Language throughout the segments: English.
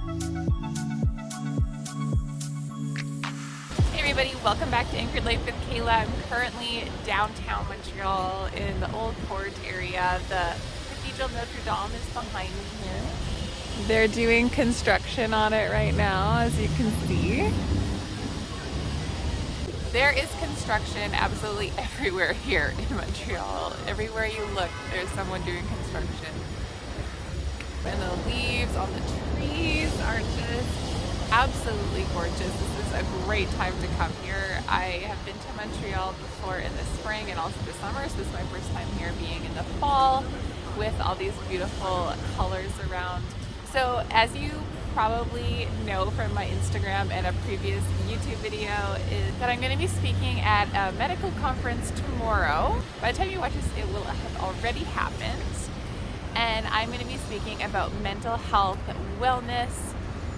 Hey everybody, welcome back to Anchored Life with Kayla. I'm currently downtown Montreal in the Old Port area. The Cathedral Notre Dame is behind me here. They're doing construction on it right now, as you can see. There is construction absolutely everywhere here in Montreal. Everywhere you look, there's someone doing construction. And the leaves on the trees are just absolutely gorgeous. This is a great time to come here. I have been to Montreal before in the spring and also the summer, so this is my first time here being in the fall with all these beautiful colors around. So as you probably know from my Instagram and a previous YouTube video, is that I'm going to be speaking at a medical conference tomorrow. By the time you watch this, it will have already happened. And I'm going to be speaking about mental health, wellness,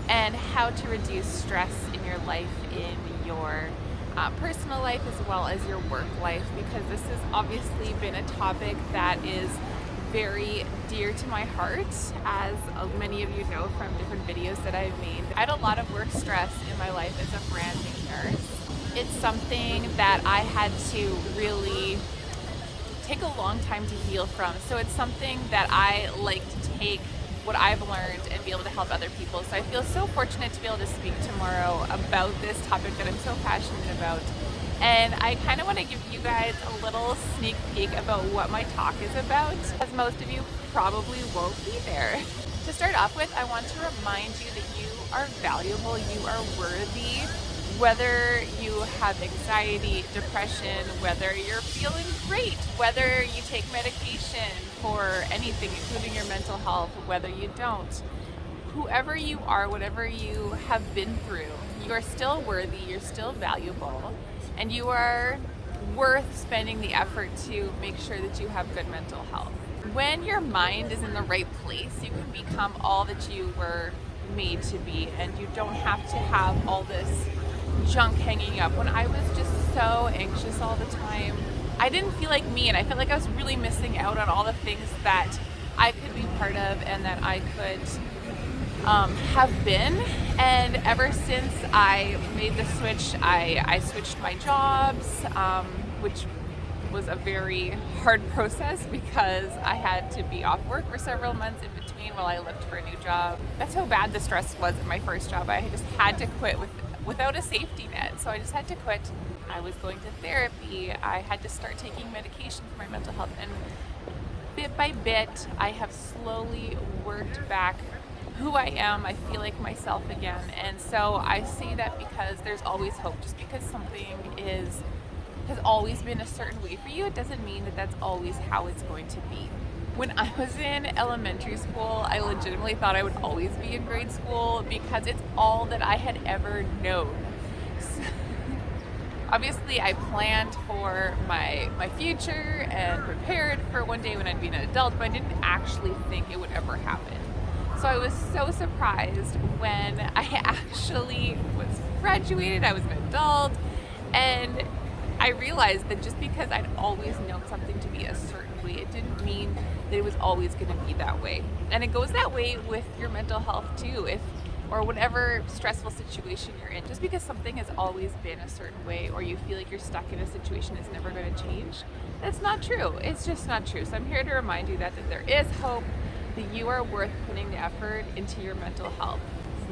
and how to reduce stress in your life, in your personal life as well as your work life, because this has obviously been a topic that is very dear to my heart, as many of you know from different videos that I've made. I had a lot of work stress in my life as a brand new nurse. It's something that I had to really take a long time to heal from. So it's something that I like to take what I've learned and be able to help other people. So I feel so fortunate to be able to speak tomorrow about this topic that I'm so passionate about. And I kind of want to give you guys a little sneak peek about what my talk is about, as most of you probably won't be there. To start off with, I want to remind you that you are valuable, you are worthy. Whether you have anxiety, depression, whether you're feeling great, whether you take medication for anything, including your mental health, whether you don't, whoever you are, whatever you have been through, you are still worthy, you're still valuable, and you are worth spending the effort to make sure that you have good mental health. When your mind is in the right place, you can become all that you were made to be, and you don't have to have all this junk hanging up. When I was just so anxious all the time, I didn't feel like me, and I felt like I was really missing out on all the things that I could be part of and that I could have been. And ever since I made the switch, I switched my jobs, which was a very hard process because I had to be off work for several months in between while I looked for a new job. That's how bad the stress was at my first job. I just had to quit without a safety net. So I just had to quit. I was going to therapy. I had to start taking medication for my mental health. And bit by bit, I have slowly worked back who I am. I feel like myself again. And so I say that because there's always hope. Just because something has always been a certain way for you, it doesn't mean that that's always how it's going to be. When I was in elementary school, I legitimately thought I would always be in grade school because it's all that I had ever known. So, obviously, I planned for my future and prepared for one day when I'd be an adult, but I didn't actually think it would ever happen. So I was so surprised when I actually was graduated, I was an adult, and I realized that just because I'd always known something to be a certain way, it didn't mean that it was always going to be that way. And it goes that way with your mental health too, or whatever stressful situation you're in. Just because something has always been a certain way, or you feel like you're stuck in a situation that's never going to change, that's not true. It's just not true. So I'm here to remind you that there is hope, that you are worth putting the effort into your mental health.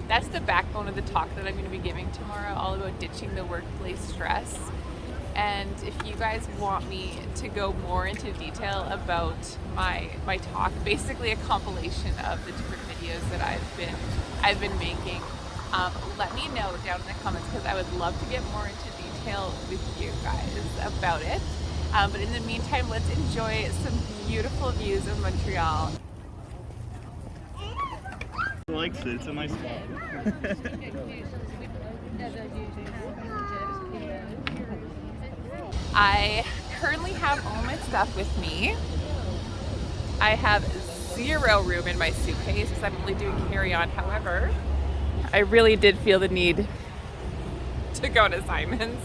That's the backbone of the talk that I'm going to be giving tomorrow, all about ditching the workplace stress. And if you guys want me to go more into detail about my talk, basically a compilation of the different videos that I've been making, let me know down in the comments, because I would love to get more into detail with you guys about it. But in the meantime, let's enjoy some beautiful views of Montreal. He likes it. It's a nice spot. I currently have all my stuff with me. I have zero room in my suitcase because I'm only doing carry-on. However, I really did feel the need to go to Simon's,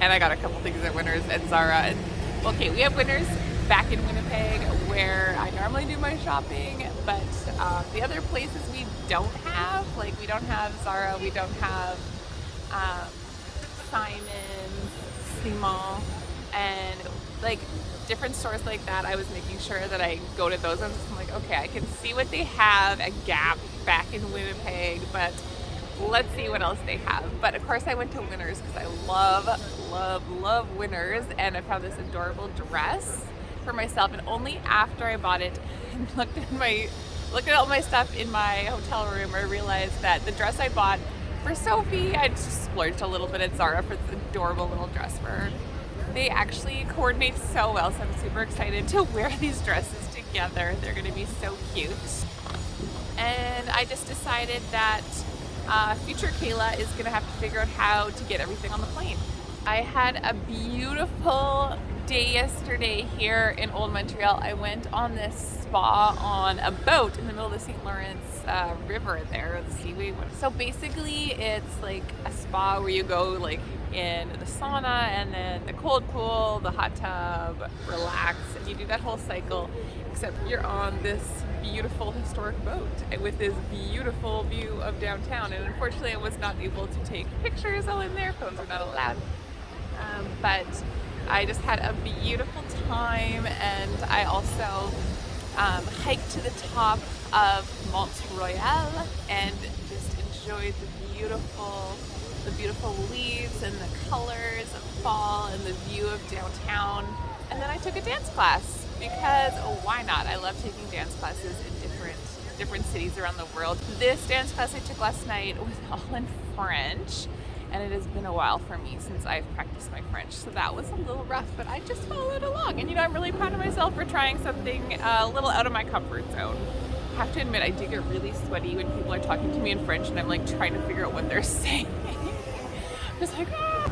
and I got a couple things at Winners and Zara. And okay, we have Winners back in Winnipeg where I normally do my shopping, but the other places we don't have, like we don't have Zara, we don't have Simon's, Simon, and like different stores like that. I was making sure that I go to those ones. I'm like, okay, I can see what they have at Gap back in Winnipeg, but let's see what else they have. But of course I went to Winners because I love Winners, and I found this adorable dress for myself, and only after I bought it and looked at all my stuff in my hotel room, I realized that the dress I bought for Sophie, I just splurged a little bit at Zara for this adorable little dress for her. They actually coordinate so well, so I'm super excited to wear these dresses together. They're going to be so cute. And I just decided that future Kaale is going to have to figure out how to get everything on the plane. I had a beautiful day yesterday here in Old Montreal. I went on this spa on a boat in the middle of the St. Lawrence River there, the seaway. So basically it's like a spa where you go like in the sauna and then the cold pool, the hot tub, relax, and you do that whole cycle, except you're on this beautiful historic boat with this beautiful view of downtown. And unfortunately I was not able to take pictures while in there, phones are not allowed. But I just had a beautiful time, and I also hiked to the top of Montreal and just enjoyed the beautiful leaves and the colors of fall and the view of downtown. And then I took a dance class because why not? I love taking dance classes in different cities around the world. This dance class I took last night was all in French, and it has been a while for me since I've practiced my French, so that was a little rough, but I just followed along. And I'm really proud of myself for trying something a little out of my comfort zone. I have to admit, I do get really sweaty when people are talking to me in French and I'm like trying to figure out what they're saying. I'm just like, ah.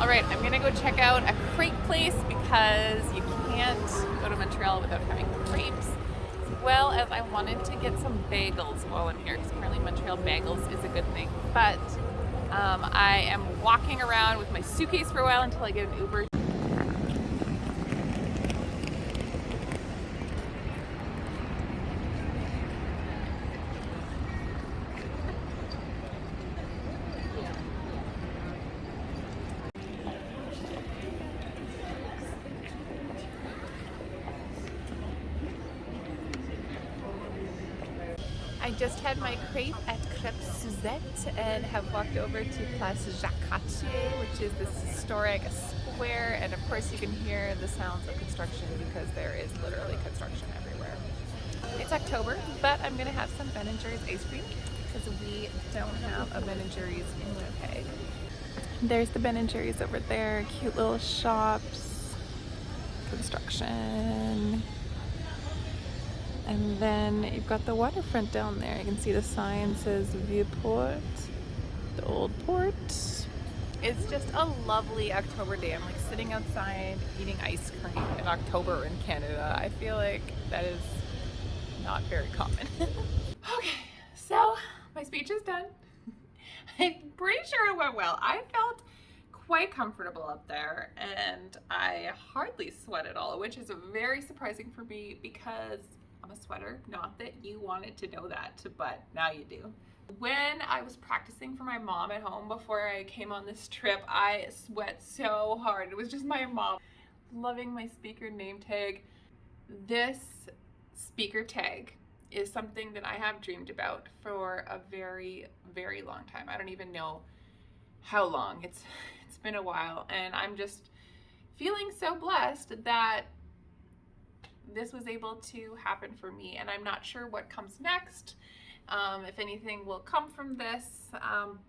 All right, I'm gonna go check out a crepe place because you can't go to Montreal without having crepes, as well as I wanted to get some bagels while I'm here because apparently Montreal bagels is a good thing. But I am walking around with my suitcase for a while until I get an Uber. I just had my crepe at Crêpe Suzette and have walked over to Place Jacques Cartier, which is this historic square, and of course you can hear the sounds of construction because there is literally construction everywhere. It's October, but I'm going to have some Ben & Jerry's ice cream because we don't have a Ben & Jerry's in Winnipeg. There's the Ben & Jerry's over there, cute little shops, construction. And then you've got the waterfront down there. You can see the sign says Vieux-Port, the old port. It's just a lovely October day. I'm like sitting outside eating ice cream in October in Canada. I feel like that is not very common. Okay, so my speech is done. I'm pretty sure it went well. I felt quite comfortable up there and I hardly sweat at all, which is very surprising for me because I'm a sweater. Not that you wanted to know that, but now you do. When I was practicing for my mom at home before I came on this trip, I sweat so hard. It was just my mom. Loving my speaker name tag. This speaker tag is something that I have dreamed about for a very, very long time. I don't even know how long. It's been a while, and I'm just feeling so blessed that this was able to happen for me, and I'm not sure what comes next, if anything will come from this,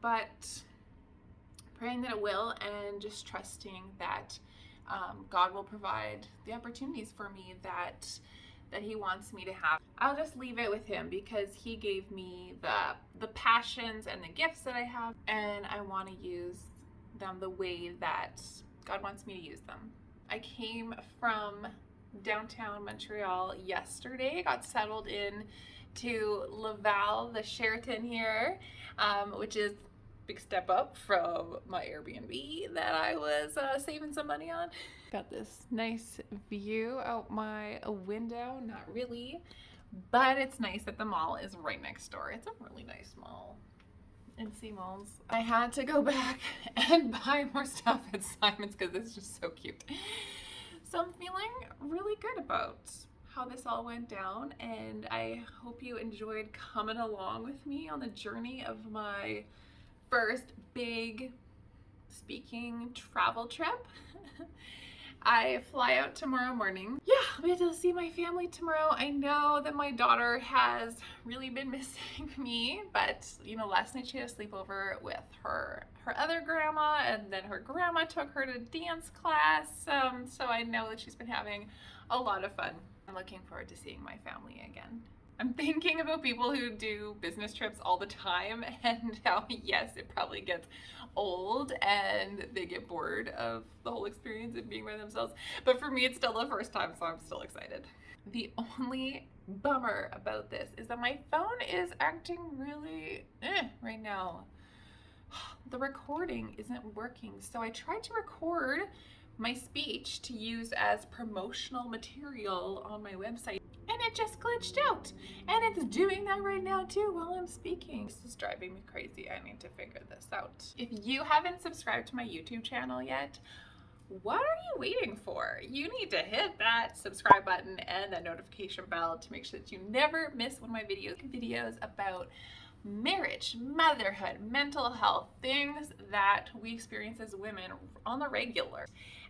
but praying that it will, and just trusting that God will provide the opportunities for me that he wants me to have. I'll just leave it with him because he gave me the passions and the gifts that I have, and I want to use them the way that God wants me to use them. I came from downtown Montreal yesterday. I got settled in to Laval, the Sheraton here, which is big step up from my Airbnb that I was saving some money on. Got this nice view out my window. Not really, but it's nice that the mall is right next door. It's a really nice mall. NC Malls. I had to go back and buy more stuff at Simon's because it's just so cute. So I'm feeling really good about how this all went down, and I hope you enjoyed coming along with me on the journey of my first big speaking travel trip. I fly out tomorrow morning. Yeah, I'll be able to see my family tomorrow. I know that my daughter has really been missing me, but you know, last night she had a sleepover with her other grandma, and then her grandma took her to dance class. So I know that she's been having a lot of fun. I'm looking forward to seeing my family again. I'm thinking about people who do business trips all the time and how, yes, it probably gets old and they get bored of the whole experience of being by themselves. But for me, it's still the first time, so I'm still excited. The only bummer about this is that my phone is acting really right now. The recording isn't working. So I tried to record my speech to use as promotional material on my website, and it just glitched out, and it's doing that right now too while I'm speaking. This is driving me crazy. I need to figure this out. If you haven't subscribed to my YouTube channel yet, what are you waiting for? You need to hit that subscribe button and that notification bell to make sure that you never miss one of my videos about marriage, motherhood, mental health, things that we experience as women on the regular.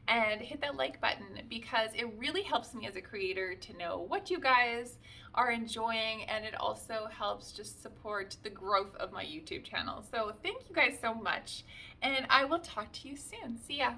And hit that like button because it really helps me as a creator to know what you guys are enjoying, and it also helps just support the growth of my YouTube channel. So thank you guys so much, and I will talk to you soon. See ya.